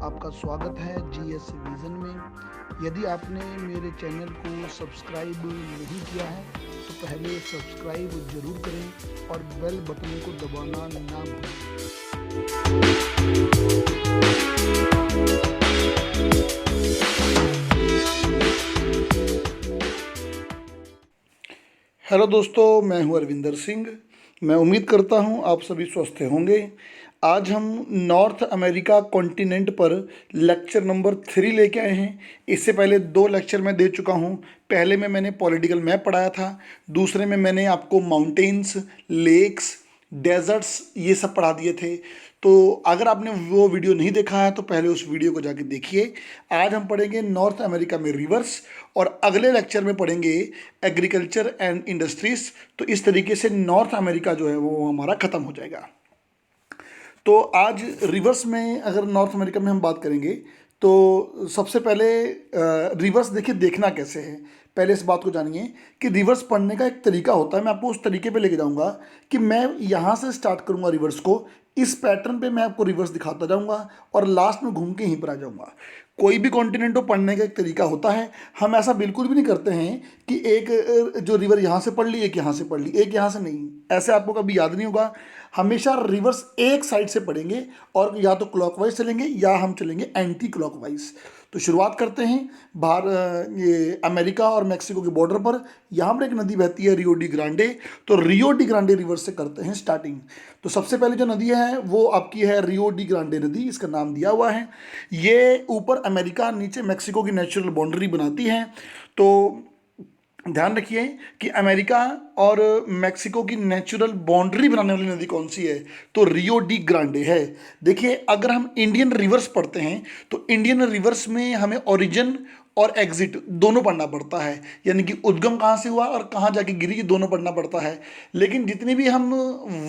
आपका स्वागत है जीएस विज़न में। यदि आपने मेरे चैनल को सब्सक्राइब नहीं किया है तो पहले सब्सक्राइब ज़रूर करें और बेल बटन को दबाना ना भूलें। हेलो दोस्तों, मैं हूं अरविंदर सिंह। मैं उम्मीद करता हूं आप सभी स्वस्थ होंगे। आज हम नॉर्थ अमेरिका कॉन्टिनेंट पर लेक्चर नंबर 3 लेके आए हैं। इससे पहले 2 लेक्चर मैं दे चुका हूं। पहले में मैंने पॉलिटिकल मैप पढ़ाया था, दूसरे में मैंने आपको माउंटेन्स, लेक्स, डेजर्ट्स ये सब पढ़ा दिए थे। तो अगर आपने वो वीडियो नहीं देखा है तो पहले उस वीडियो को जाके देखिए। आज हम पढ़ेंगे नॉर्थ अमेरिका में रिवर्स और अगले लेक्चर में पढ़ेंगे एग्रीकल्चर एंड इंडस्ट्रीज। तो इस तरीके से नॉर्थ अमेरिका जो है वो हमारा ख़त्म हो जाएगा। तो आज रिवर्स में अगर नॉर्थ अमेरिका में हम बात करेंगे तो सबसे पहले रिवर्स देखिए देखना कैसे है। पहले इस बात को जानिए कि रिवर्स पढ़ने का एक तरीका होता है। मैं आपको उस तरीके पे लेके जाऊंगा कि मैं यहाँ से स्टार्ट करूंगा रिवर्स को, इस पैटर्न पे मैं आपको रिवर्स दिखाता जाऊंगा और लास्ट में घूम के यहीं पर आ जाऊंगा। कोई भी कॉन्टिनेंट को पढ़ने का एक तरीका होता है। हम ऐसा बिल्कुल भी नहीं करते हैं कि एक जो रिवर यहाँ से पढ़ ली, एक यहाँ से पढ़ ली, एक यहाँ से नहीं। ऐसे आपको कभी याद नहीं होगा। हमेशा रिवर्स एक साइड से पढ़ेंगे और या तो क्लॉकवाइज चलेंगे या हम चलेंगे एंटी क्लॉकवाइज। तो शुरुआत करते हैं बाहर ये अमेरिका और मैक्सिको के बॉर्डर पर। यहाँ पर एक नदी बहती है रियो डी ग्रांडे। तो रियो डी ग्रांडे रिवर से करते हैं स्टार्टिंग। तो सबसे पहले जो नदी है वो आपकी है रियो डी ग्रांडे नदी, इसका नाम दिया हुआ है। ये ऊपर अमेरिका, नीचे मैक्सिको की नेचुरल बाउंड्री बनाती है। तो ध्यान रखिए कि अमेरिका और मैक्सिको की नेचुरल बाउंड्री बनाने वाली नदी कौन सी है, तो रियो डी ग्रांडे है। देखिए अगर हम इंडियन रिवर्स पढ़ते हैं तो इंडियन रिवर्स में हमें ओरिजिन और एग्जिट दोनों पढ़ना पड़ता है, यानी कि उद्गम कहाँ से हुआ और कहाँ जाके गिरी, ये दोनों पढ़ना पड़ता है। लेकिन जितनी भी हम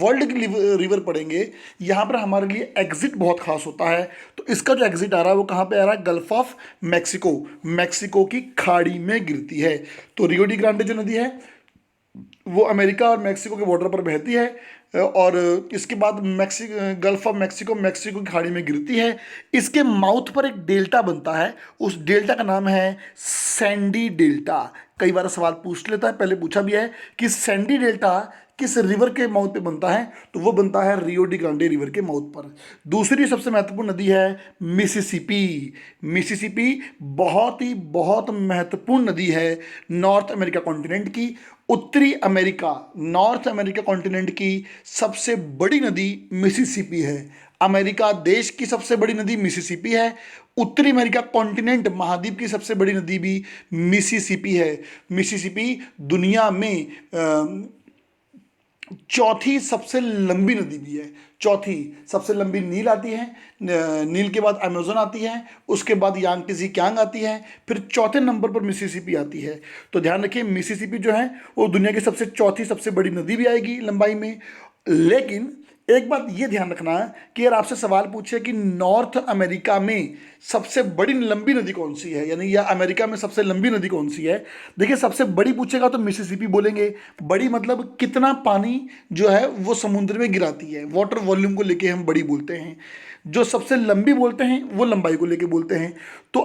वर्ल्ड की रिवर पढ़ेंगे यहाँ पर हमारे लिए एग्जिट बहुत खास होता है। तो इसका जो एग्जिट आ रहा है वो कहाँ पे आ रहा है, गल्फ ऑफ मैक्सिको, मैक्सिको की खाड़ी में गिरती है। तो रियो डी ग्रांडे जो नदी है वो अमेरिका और मैक्सिको के बॉर्डर पर बहती है और इसके बाद गल्फ ऑफ मैक्सिको, मैक्सिको की खाड़ी में गिरती है। इसके माउथ पर एक डेल्टा बनता है, उस डेल्टा का नाम है सैंडी डेल्टा। कई बार सवाल पूछ लेता है, पहले पूछा भी है कि सैंडी डेल्टा किस रिवर के माउथ पे बनता है, तो वो बनता है रियो डी ग्रांडे रिवर के माउथ पर। दूसरी सबसे महत्वपूर्ण नदी है मिसिसिपी। मिसिसिपी बहुत महत्वपूर्ण नदी है नॉर्थ अमेरिका कॉन्टिनेंट की। उत्तरी अमेरिका, नॉर्थ अमेरिका कॉन्टिनेंट की सबसे बड़ी नदी मिसिसिपी है। अमेरिका देश की सबसे बड़ी नदी मिसिसिपी है। उत्तरी अमेरिका कॉन्टिनेंट महाद्वीप की सबसे बड़ी नदी भी मिसिसिपी है। मिसिसिपी दुनिया में चौथी सबसे लंबी नदी भी है। चौथी सबसे लंबी नील आती है, नील के बाद अमेज़न आती है, उसके बाद यांगत्ज़ी कियांग आती है, फिर चौथे नंबर पर मिसिसिपी आती है। तो ध्यान रखिए मिसिसिपी जो है वो दुनिया की चौथी सबसे बड़ी नदी भी आएगी लंबाई में। लेकिन एक बात ये ध्यान रखना है कि अगर आपसे सवाल पूछे कि नॉर्थ अमेरिका में सबसे बड़ी लंबी नदी कौन सी है, यानी या अमेरिका में सबसे लंबी नदी कौन सी है, देखिए सबसे बड़ी पूछेगा तो मिसिसिपी बोलेंगे। बड़ी मतलब कितना पानी जो है वो समुद्र में गिराती है, वाटर वॉल्यूम को लेके हम बड़ी बोलते हैं। जो सबसे लंबी बोलते हैं वो लंबाई को लेके बोलते हैं। तो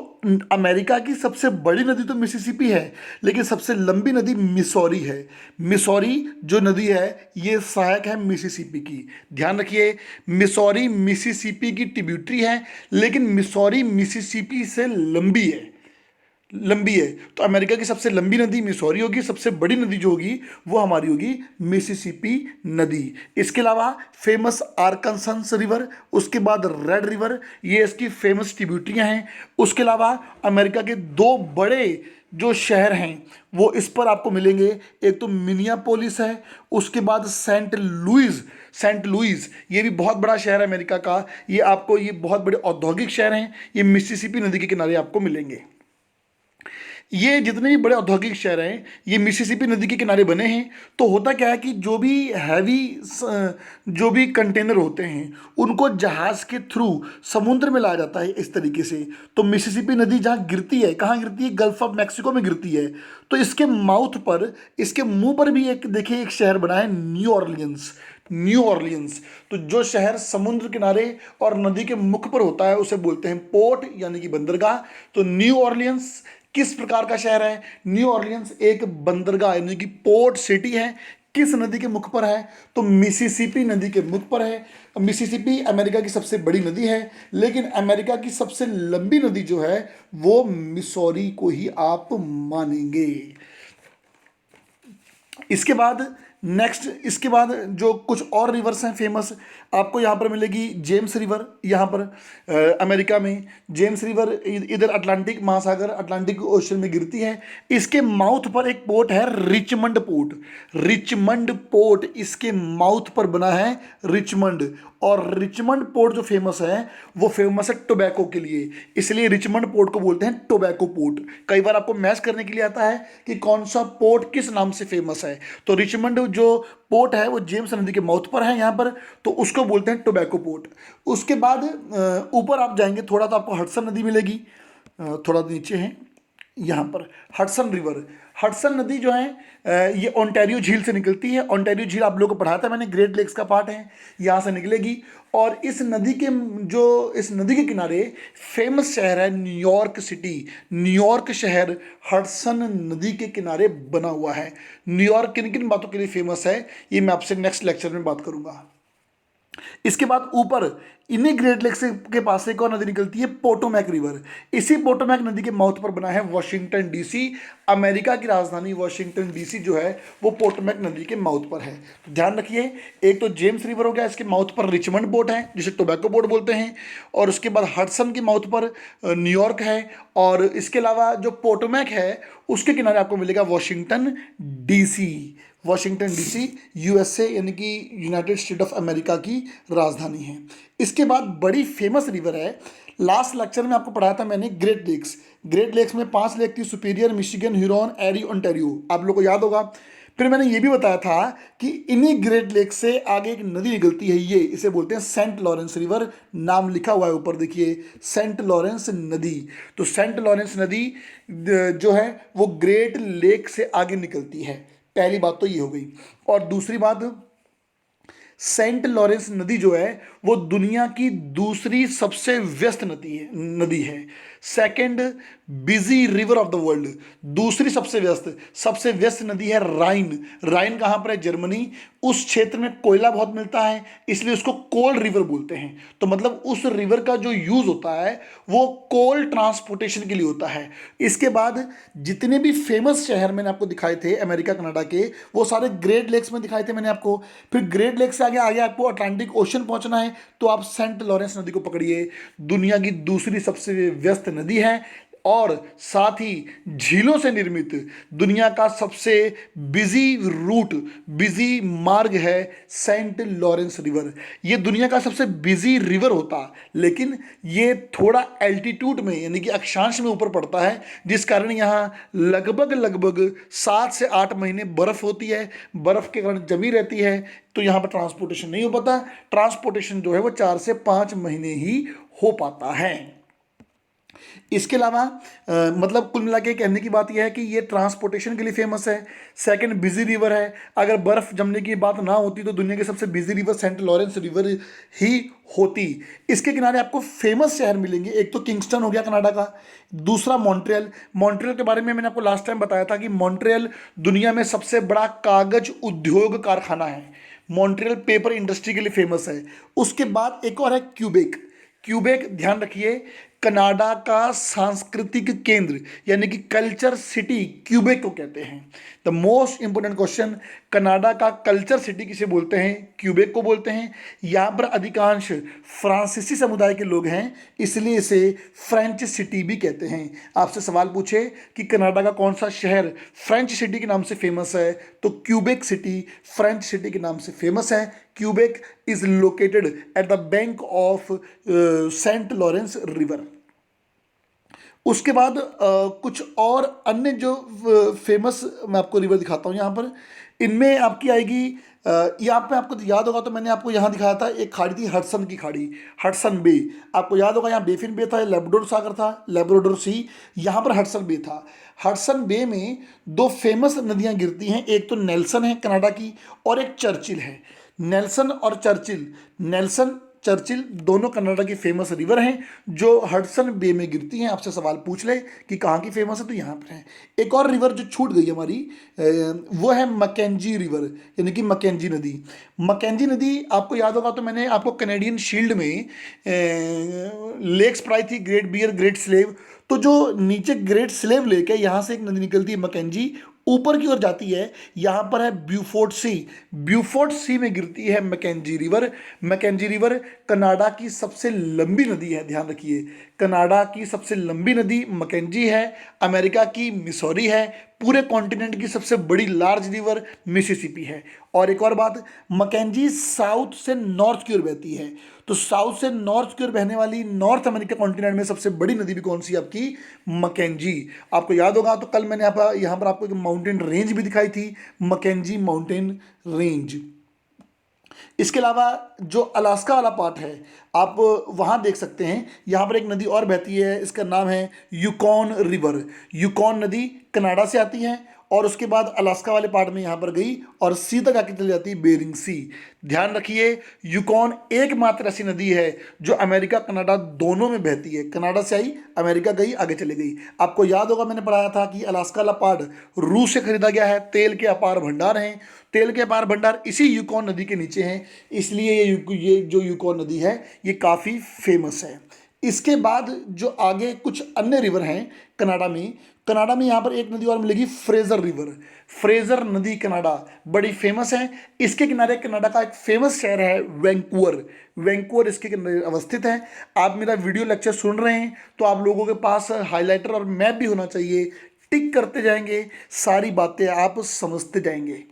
अमेरिका की सबसे बड़ी नदी तो मिसिसिपी है, लेकिन सबसे लंबी नदी मिसौरी है। मिसौरी जो नदी है ये सहायक है मिसिसिपी की। ध्यान रखिए मिसौरी मिसिसिपी की ट्रिब्यूटरी है, लेकिन मिसौरी मिसिसिपी से लंबी है। तो अमेरिका की सबसे लंबी नदी मिसौरी होगी, सबसे बड़ी नदी जो होगी वो हमारी होगी मिसिसिपी नदी। इसके अलावा फेमस आर्कनसस रिवर, उसके बाद रेड रिवर, ये इसकी फेमस ट्रिब्यूटरियाँ हैं। उसके अलावा अमेरिका के 2 बड़े जो शहर हैं वो इस पर आपको मिलेंगे। एक तो मिनियापोलिस है, उसके बाद सेंट लुइस ये भी बहुत बड़ा शहर है अमेरिका का। ये बहुत बड़े औद्योगिक शहर हैं, ये मिसिसिपी नदी के किनारे आपको मिलेंगे। ये जितने भी बड़े औद्योगिक शहर हैं ये मिसिसिपी नदी के किनारे बने हैं। तो होता क्या है कि जो भी कंटेनर होते हैं उनको जहाज़ के थ्रू समुद्र में लाया जाता है इस तरीके से। तो मिसिसिपी नदी जहाँ गिरती है, कहाँ गिरती है, गल्फ ऑफ मैक्सिको में गिरती है। तो इसके माउथ पर, इसके मुंह पर भी एक देखिए एक शहर बना है न्यू ऑरलियंस। New Orleans. तो जो शहर समुद्र किनारे और नदी के मुख पर होता है उसे बोलते हैं पोर्ट यानी कि बंदरगाह। तो न्यू ऑर्लियंस किस प्रकार का शहर है? न्यू ऑर्लियंस एक बंदरगाह यानी कि पोर्ट सिटी है। किस नदी के मुख पर है? तो मिसिसिपी नदी के मुख पर है। मिसिसिपी अमेरिका की सबसे बड़ी नदी है, लेकिन अमेरिका की सबसे लंबी नदी जो है वो मिसौरी को ही आप मानेंगे। इसके बाद नेक्स्ट, इसके बाद जो कुछ और रिवर्स हैं फेमस, आपको यहाँ पर मिलेगी जेम्स रिवर। यहाँ पर अमेरिका में जेम्स रिवर इधर अटलांटिक महासागर, अटलांटिक ओशन में गिरती है। इसके माउथ पर एक पोर्ट है रिचमंड पोर्ट। रिचमंड पोर्ट इसके माउथ पर बना है, रिचमंड। और रिचमंड पोर्ट जो फेमस है वो फेमस है टोबैको के लिए, इसलिए रिचमंड पोर्ट को बोलते हैं टोबैको पोर्ट। कई बार आपको मैच करने के लिए आता है कि कौन सा पोर्ट किस नाम से फेमस है, तो रिचमंड जो पोर्ट है वो जेम्स नदी के माउथ पर है यहाँ पर, तो उसको बोलते हैं टोबैको पोर्ट। उसके बाद ऊपर आप जाएंगे थोड़ा तो आपको हडसन नदी मिलेगी, थोड़ा नीचे है यहाँ पर हडसन रिवर। हडसन नदी जो है ये ओंटारियो झील से निकलती है। ओंटारियो झील आप लोगों को पढ़ाया था मैंने, ग्रेट लेक्स का पार्ट है, यहाँ से निकलेगी। और इस नदी के इस नदी के किनारे फेमस शहर है न्यूयॉर्क सिटी। न्यूयॉर्क शहर हडसन नदी के किनारे बना हुआ है। न्यूयॉर्क किन किन बातों के लिए फेमस है ये मैं आपसे नेक्स्ट लेक्चर में बात करूंगा। इसके बाद ऊपर इन्हीं ग्रेट लेक्स के पास से एक और नदी निकलती है पोटोमैक रिवर। इसी पोटोमैक नदी के माउथ पर बना है वॉशिंगटन डीसी। अमेरिका की राजधानी वॉशिंगटन डीसी जो है वो पोटोमैक नदी के माउथ पर है। तो ध्यान रखिए, एक तो जेम्स रिवर हो गया, इसके माउथ पर रिचमंड पोर्ट है जिसे टोबैको पोर्ट बोलते हैं, और उसके बाद हडसन के माउथ पर न्यूयॉर्क है, और इसके अलावा जो पोटोमैक है उसके किनारे आपको मिलेगा Washington DC. Washington DC USA यानी कि यूनाइटेड स्टेट ऑफ अमेरिका की राजधानी है। इसके बाद बड़ी फेमस रिवर है, लास्ट लेक्चर में आपको पढ़ाया था मैंने, ग्रेट लेक्स। ग्रेट लेक्स में 5 लेक थी, सुपीरियर, मिशिगन, ह्यूरॉन, एरी, ओंटारियो, आप लोगों को याद होगा। फिर मैंने ये भी बताया था कि इन्हीं ग्रेट लेक से आगे एक नदी निकलती है, ये इसे बोलते हैं सेंट लॉरेंस रिवर। नाम लिखा हुआ है ऊपर देखिए, सेंट लॉरेंस नदी। तो सेंट लॉरेंस नदी जो है वो ग्रेट लेक से आगे निकलती है। पहली बात तो ये हो गई। और दूसरी बात, सेंट लॉरेंस नदी जो है वो दुनिया की दूसरी सबसे व्यस्त नदी है। Second busy river of the world, दूसरी सबसे व्यस्त नदी है राइन। राइन कहाँ पर है? जर्मनी। उस क्षेत्र में कोयला बहुत मिलता है इसलिए उसको कोल रिवर बोलते हैं। तो मतलब उस रिवर का जो यूज होता है वो कोल ट्रांसपोर्टेशन के लिए होता है। इसके बाद जितने भी फेमस शहर मैंने आपको दिखाए थे अमेरिका कनाडा के, वो सारे ग्रेट लेक्स में दिखाए थे मैंने आपको। फिर ग्रेट लेक्स से आगे आपको अटलांटिक ओशन पहुंचना है तो आप सेंट लॉरेंस नदी को पकड़िए। दुनिया की दूसरी सबसे व्यस्त नदी है और साथ ही झीलों से निर्मित दुनिया का सबसे बिजी मार्ग है सेंट लॉरेंस रिवर। ये दुनिया का सबसे बिजी रिवर होता, लेकिन ये थोड़ा एल्टीट्यूड में यानी कि अक्षांश में ऊपर पड़ता है, जिस कारण यहाँ लगभग 7 से 8 महीने बर्फ़ होती है। बर्फ़ के कारण जमी रहती है, तो यहाँ पर ट्रांसपोर्टेशन नहीं हो पाता। ट्रांसपोर्टेशन जो है वो 4 से 5 महीने ही हो पाता है। इसके अलावा मतलब कुल मिला के कहने की बात यह है कि ये ट्रांसपोर्टेशन के लिए फेमस है। सेकंड बिजी रिवर है। अगर बर्फ़ जमने की बात ना होती तो दुनिया की सबसे busy river Saint Lawrence river ही होती। इसके किनारे आपको फेमस शहर मिलेंगे, एक तो किंगस्टन हो गया कनाडा का, दूसरा मॉन्ट्रियल। मॉन्ट्रियल के बारे में मैंने आपको लास्ट टाइम बताया था कि मॉन्ट्रियल दुनिया में सबसे बड़ा कागज उद्योग कारखाना है। मॉन्ट्रियल पेपर इंडस्ट्री के लिए फेमस है। उसके बाद एक और है क्यूबेक। क्यूबेक ध्यान रखिए, कनाडा का सांस्कृतिक केंद्र यानी कि कल्चर सिटी क्यूबेक को कहते हैं। The most important question, Canada का कल्चर सिटी किसे बोलते हैं? क्यूबेक को बोलते हैं। यहाँ पर अधिकांश फ्रांसीसी समुदाय के लोग हैं इसलिए इसे फ्रेंच सिटी भी कहते हैं। आपसे सवाल पूछे कि कनाडा का कौन सा शहर फ्रेंच सिटी के नाम से फेमस है, तो क्यूबेक सिटी फ्रेंच सिटी के नाम से फेमस है। Quebec is located at the bank of Saint Lawrence river. उसके बाद कुछ और अन्य जो फेमस मैं आपको रिवर दिखाता हूँ यहाँ पर। इनमें आपकी आएगी यहाँ पे, आपको याद होगा तो मैंने आपको यहाँ दिखाया था एक खाड़ी थी हडसन की खाड़ी, हडसन बे। आपको याद होगा यहाँ बेफिन बे था, लेब्राडोर सागर था, लेब्राडोर सी, यहाँ पर हडसन बे था। हडसन बे में 2 फेमस नदियाँ गिरती हैं, एक तो नेल्सन है कनाडा की और एक चर्चिल है। नेल्सन और चर्चिल, नेल्सन चर्चिल दोनों कनाडा की फेमस रिवर हैं जो हडसन बे में गिरती हैं। आपसे सवाल पूछ ले कि कहाँ की फेमस है तो यहाँ पर है। एक और रिवर जो छूट गई हमारी वो है मैकेंजी रिवर, यानी कि मैकेंजी नदी। मैकेंजी नदी आपको याद होगा तो मैंने आपको कैनेडियन शील्ड में लेक्स पढ़ाई थी, ग्रेट बियर, ग्रेट स्लेव। तो जो नीचे ग्रेट स्लेव लेक है यहाँ से एक नदी निकलती है मैकेंजी, ऊपर की ओर जाती है, यहाँ पर है ब्यूफोर्ट सी, ब्यूफोर्ट सी में गिरती है Mackenzie river. Mackenzie river Canada की सबसे लंबी नदी है, ध्यान रखिए, कनाडा की सबसे लंबी नदी मैकेंजी है, अमेरिका की मिसौरी है, पूरे कॉन्टिनेंट की सबसे बड़ी लार्ज रिवर मिसिसिपी है। और एक और बात, मैकेंजी साउथ से नॉर्थ की ओर बहती है, तो साउथ से नॉर्थ की ओर बहने वाली नॉर्थ अमेरिका कॉन्टिनेंट में सबसे बड़ी नदी भी कौन सी आपकी, मैकेंजी। आपको याद होगा तो कल मैंने यहाँ पर आपको एक माउंटेन रेंज भी दिखाई थी, मैकेंजी माउंटेन रेंज। इसके अलावा जो अलास्का वाला पार्ट है आप वहाँ देख सकते हैं, यहाँ पर एक नदी और बहती है, इसका नाम है यूकॉन रिवर। यूकॉन नदी कनाडा से आती है और उसके बाद अलास्का वाले पार्ट में यहाँ पर गई और सीधा जाके चली जाती है बेरिंग सी। ध्यान रखिए, यूकॉन एकमात्र ऐसी नदी है जो अमेरिका कनाडा दोनों में बहती है, कनाडा से आई, अमेरिका गई, आगे चली गई। आपको याद होगा मैंने पढ़ाया था कि अलास्का वाला पार्ट रूस से खरीदा गया है, तेल के अपार भंडार हैं, तेल के अपार भंडार इसी यूकॉन नदी के नीचे हैं, इसलिए ये जो यूकॉन नदी है ये काफ़ी फेमस है। इसके बाद जो आगे कुछ अन्य रिवर हैं कनाडा में यहाँ पर एक नदी और मिलेगी, फ्रेजर रिवर। फ्रेजर नदी कनाडा बड़ी फेमस है। इसके किनारे कनाडा का एक फेमस शहर है वैंकूवर, वैंकूवर इसके किनारे अवस्थित है। आप मेरा वीडियो लेक्चर सुन रहे हैं तो आप लोगों के पास हाइलाइटर और मैप भी होना चाहिए, टिक करते जाएंगे, सारी बातें आप समझते जाएंगे।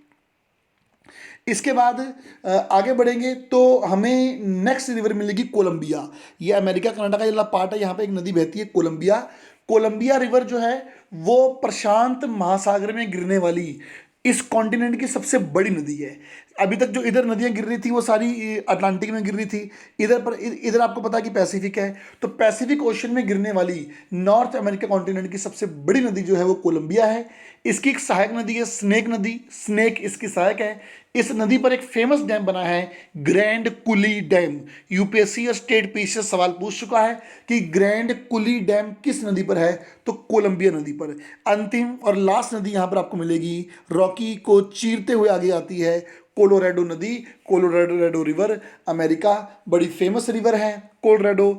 इसके बाद आगे बढ़ेंगे तो हमें नेक्स्ट रिवर मिलेगी कोलंबिया। ये अमेरिका कनाडा का जो पार्ट है, यहाँ पे एक नदी बहती है कोलंबिया। कोलंबिया रिवर जो है वो प्रशांत महासागर में गिरने वाली इस कॉन्टिनेंट की सबसे बड़ी नदी है। अभी तक जो इधर नदियाँ गिर रही थी वो सारी अटलांटिक में गिर रही थी, इधर आपको पता है कि पैसिफिक है, तो पैसिफिक ओशन में गिरने वाली नॉर्थ अमेरिका कॉन्टिनेंट की सबसे बड़ी नदी जो है वो कोलंबिया है। इसकी एक सहायक नदी है स्नेक नदी, स्नेक इसकी सहायक है। इस नदी पर एक फेमस डैम बना है ग्रैंड कुली डैम। यूपीएससी और स्टेट पीसीएस सवाल पूछ चुका है कि ग्रैंड कुली डैम किस नदी पर है, तो कोलंबिया नदी पर। अंतिम और लास्ट नदी यहाँ पर आपको मिलेगी, रॉकी को चीरते हुए आगे आती है, कोलोराडो नदी, कोलोराडो रिवर, अमेरिका बड़ी फेमस रिवर है Colorado.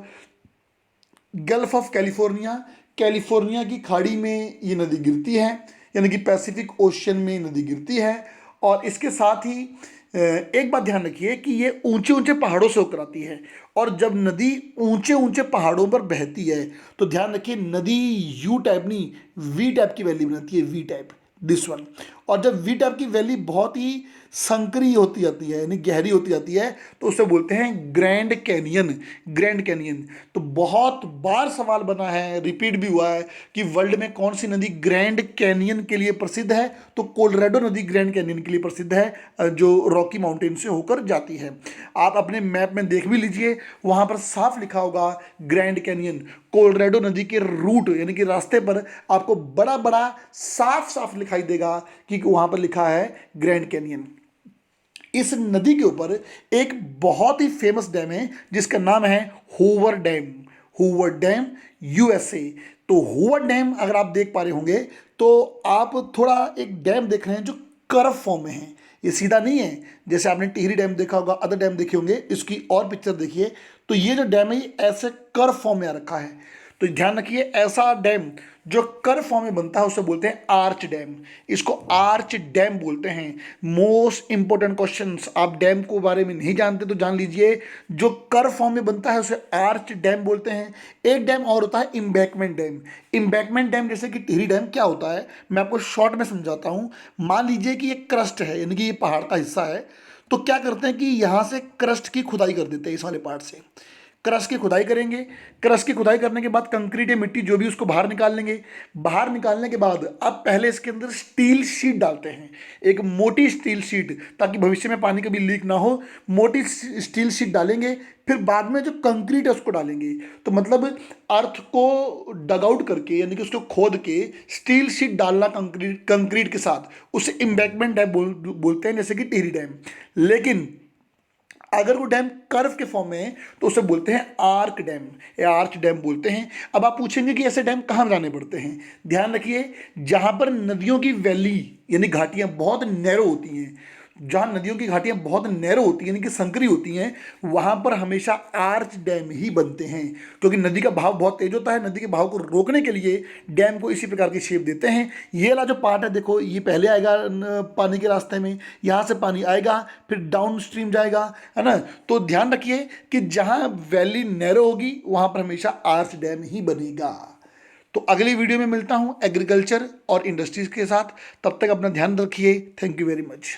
Gulf of California, California की खाड़ी में ये नदी गिरती है, यानी कि पैसिफिक ओशन में नदी गिरती है। और इसके साथ ही एक बात ध्यान रखिए कि ये ऊंचे ऊंचे पहाड़ों से होकर आती है, और जब नदी ऊंचे ऊंचे पहाड़ों पर बहती है तो ध्यान रखिए नदी यू टाइप नहीं वी टाइप की वैली बनाती है, वी टाइप, दिस वन। और जब वी टाइप की वैली बहुत ही संकरी होती जाती है, यानी गहरी होती जाती है, तो उसे बोलते हैं ग्रैंड कैनियन, ग्रैंड कैनियन। तो बहुत बार सवाल बना है, रिपीट भी हुआ है कि वर्ल्ड में कौन सी नदी ग्रैंड कैनियन के लिए प्रसिद्ध है, तो कोलोराडो नदी ग्रैंड कैनियन के लिए प्रसिद्ध है, जो रॉकी माउंटेन से होकर जाती है। आप अपने मैप में देख भी लीजिए, वहाँ पर साफ लिखा होगा ग्रैंड कैनियन, कोलोराडो नदी के रूट यानी कि रास्ते पर आपको बड़ा बड़ा साफ साफ दिखाई देगा कि वहाँ पर लिखा है ग्रैंड कैनियन। इस नदी के ऊपर एक बहुत ही फेमस डैम है जिसका नाम है Hoover dam, Hoover dam USA. तो हूवर डैम अगर आप देख पा रहे होंगे तो आप थोड़ा एक डैम देख रहे हैं जो कर्व फॉर्म में है, ये सीधा नहीं है। जैसे आपने टिहरी डैम देखा होगा, अदर डैम देखे होंगे, इसकी और पिक्चर देखिए, तो ये जो डैम है ये ऐसे कर्व फॉर्म में आ रखा है। तो ध्यान रखिए ऐसा डैम जो कर्व फॉर्म में बनता है उसे बोलते हैं आर्च डैम, इसको आर्च डैम बोलते हैं। मोस्ट इंपोर्टेंट क्वेश्चंस, आप डैम को बारे में नहीं जानते तो जान लीजिए, जो कर्व फॉर्म में बनता है उसे आर्च डैम बोलते हैं। एक डैम और होता है इम्बैकमेंट डैम। इम्बैकमेंट डैम जैसे कि टिहरी डैम क्या होता है मैं आपको शॉर्ट में समझाता हूँ। मान लीजिए कि ये क्रस्ट है, यानी कि ये पहाड़ का हिस्सा है, तो क्या करते हैं कि यहाँ से क्रस्ट की खुदाई कर देते हैं, इस वाले पार्ट से क्रस्ट की खुदाई करेंगे। क्रस्ट की खुदाई करने के बाद कंक्रीट या मिट्टी जो भी उसको बाहर निकाल लेंगे। बाहर निकालने के बाद अब पहले इसके अंदर स्टील शीट डालते हैं, एक मोटी स्टील शीट, ताकि भविष्य में पानी कभी लीक ना हो। मोटी स्टील शीट डालेंगे, फिर बाद में जो कंक्रीट है उसको डालेंगे। तो मतलब अर्थ को डग आउट करके यानी कि उसको खोद के स्टील शीट डालना कंक्रीट के साथ, उसे इम्बैकमेंट डैम बोलते हैं, जैसे कि टिहरी डैम। लेकिन अगर वो डैम कर्व के फॉर्म में है तो उसे बोलते हैं आर्क डैम या आर्च डैम बोलते हैं। अब आप पूछेंगे कि ऐसे डैम कहाँ बनाने पड़ते हैं। ध्यान रखिए, जहाँ पर नदियों की वैली यानी घाटियाँ बहुत नैरो होती हैं, जहाँ नदियों की घाटियाँ बहुत नैरो होती हैं यानी कि संकरी होती हैं, वहाँ पर हमेशा आर्च डैम ही बनते हैं, क्योंकि नदी का बहाव बहुत तेज होता है। नदी के बहाव को रोकने के लिए डैम को इसी प्रकार की शेप देते हैं। ये वाला जो पार्ट है देखो, ये पहले आएगा पानी के रास्ते में, यहाँ से पानी आएगा फिर डाउन स्ट्रीम जाएगा, है ना। तो ध्यान रखिए कि जहाँ वैली नैरो होगी वहाँ पर हमेशा आर्च डैम ही बनेगा। तो अगली वीडियो में मिलता हूँ एग्रीकल्चर और इंडस्ट्रीज के साथ। तब तक अपना ध्यान रखिए। Thank you very much.